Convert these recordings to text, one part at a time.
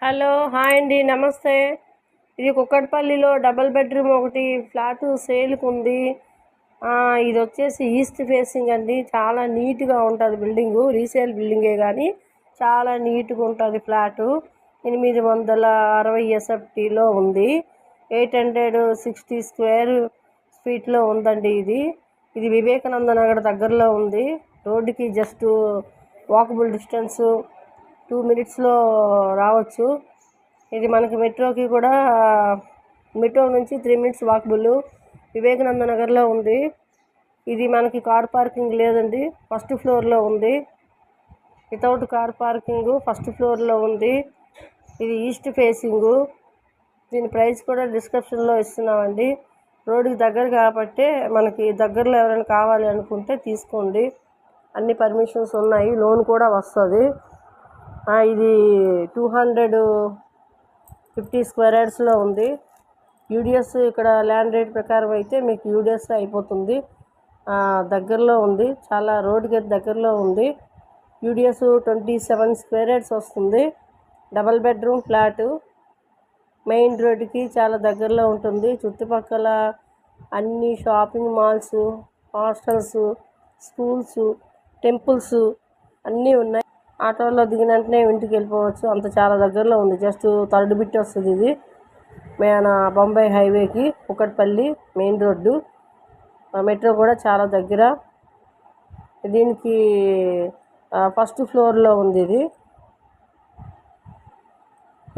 Hello hi అండి, నమస్తే. ఇది కుక్కట్పల్లిలో డబుల్ బెడ్రూమ్ ఒకటి ఫ్లాట్ సేల్కి ఉంది. ఇది వచ్చేసి ఈస్ట్ ఫేసింగ్ అండి. చాలా నీట్గా ఉంటుంది బిల్డింగు. రీసేల్ బిల్డింగే కానీ చాలా నీట్గా ఉంటుంది ఫ్లాటు. 860 ఎస్ఎఫ్టీలో ఉంది. 860 స్క్వేర్ ఫీట్లో ఉందండి. ఇది వివేకానంద నగర్ దగ్గరలో ఉంది. రోడ్డుకి జస్ట్ వాకబుల్ డిస్టెన్స్ 2 minutesలో రావచ్చు. ఇది మనకి మెట్రోకి కూడా మెట్రో నుంచి 3 minutes వాకబుల్. వివేకానంద నగర్లో ఉంది. ఇది మనకి కార్ పార్కింగ్ లేదండి. ఫస్ట్ ఫ్లోర్లో ఉంది. వితౌట్ కార్ పార్కింగ్ ఫస్ట్ ఫ్లోర్లో ఉంది. ఇది ఈస్ట్ ఫేసింగు. దీని ప్రైస్ కూడా డిస్క్రిప్షన్లో ఇస్తున్నామండి. రోడ్డుకి దగ్గర కాబట్టి మనకి దగ్గరలో ఎవరైనా కావాలి అనుకుంటే తీసుకోండి. అన్ని పర్మిషన్స్ ఉన్నాయి, లోన్ కూడా వస్తుంది. ఇది 250 స్క్వేర్ యార్డ్స్లో ఉంది. యూడిఎస్ ఇక్కడ ల్యాండ్ రేట్ ప్రకారం అయితే మీకు యూడిఎస్ అయిపోతుంది. దగ్గరలో ఉంది, చాలా రోడ్డుకి దగ్గరలో ఉంది. యూడిఎస్ 27 స్క్వేర్ యార్డ్స్ వస్తుంది. డబల్ బెడ్రూమ్ ఫ్లాటు మెయిన్ రోడ్డుకి చాలా దగ్గరలో ఉంటుంది. చుట్టుపక్కల అన్ని shopping malls, hostels, schools, temples అన్నీ ఉన్నాయి. ఆటోలో దిగిన వెంటనే ఇంటికి వెళ్ళిపోవచ్చు, అంత చాలా దగ్గరలో ఉంది. జస్ట్ థర్డ్ బిట్ వస్తుంది. ఇది మన బొంబాయి హైవేకి కుక్కట్పల్లి మెయిన్ రోడ్డు. మెట్రో కూడా చాలా దగ్గర. దీనికి ఫస్ట్ ఫ్లోర్లో ఉంది. ఇది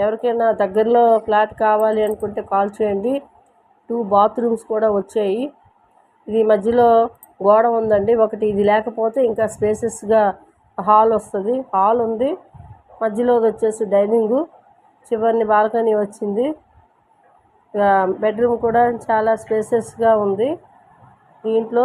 ఎవరికైనా దగ్గరలో ఫ్లాట్ కావాలి అనుకుంటే కాల్ చేయండి. 2 బాత్రూమ్స్ కూడా వచ్చాయి. ఇది మధ్యలో గోడ ఉందండి ఒకటి. ఇది లేకపోతే ఇంకా స్పేసెస్గా హాల్ వస్తుంది. హాల్ ఉంది, మధ్యలో వచ్చేసి డైనింగు, చివరిని బాల్కనీ వచ్చింది. బెడ్రూమ్ కూడా చాలా స్పేసెస్గా ఉంది. దీంట్లో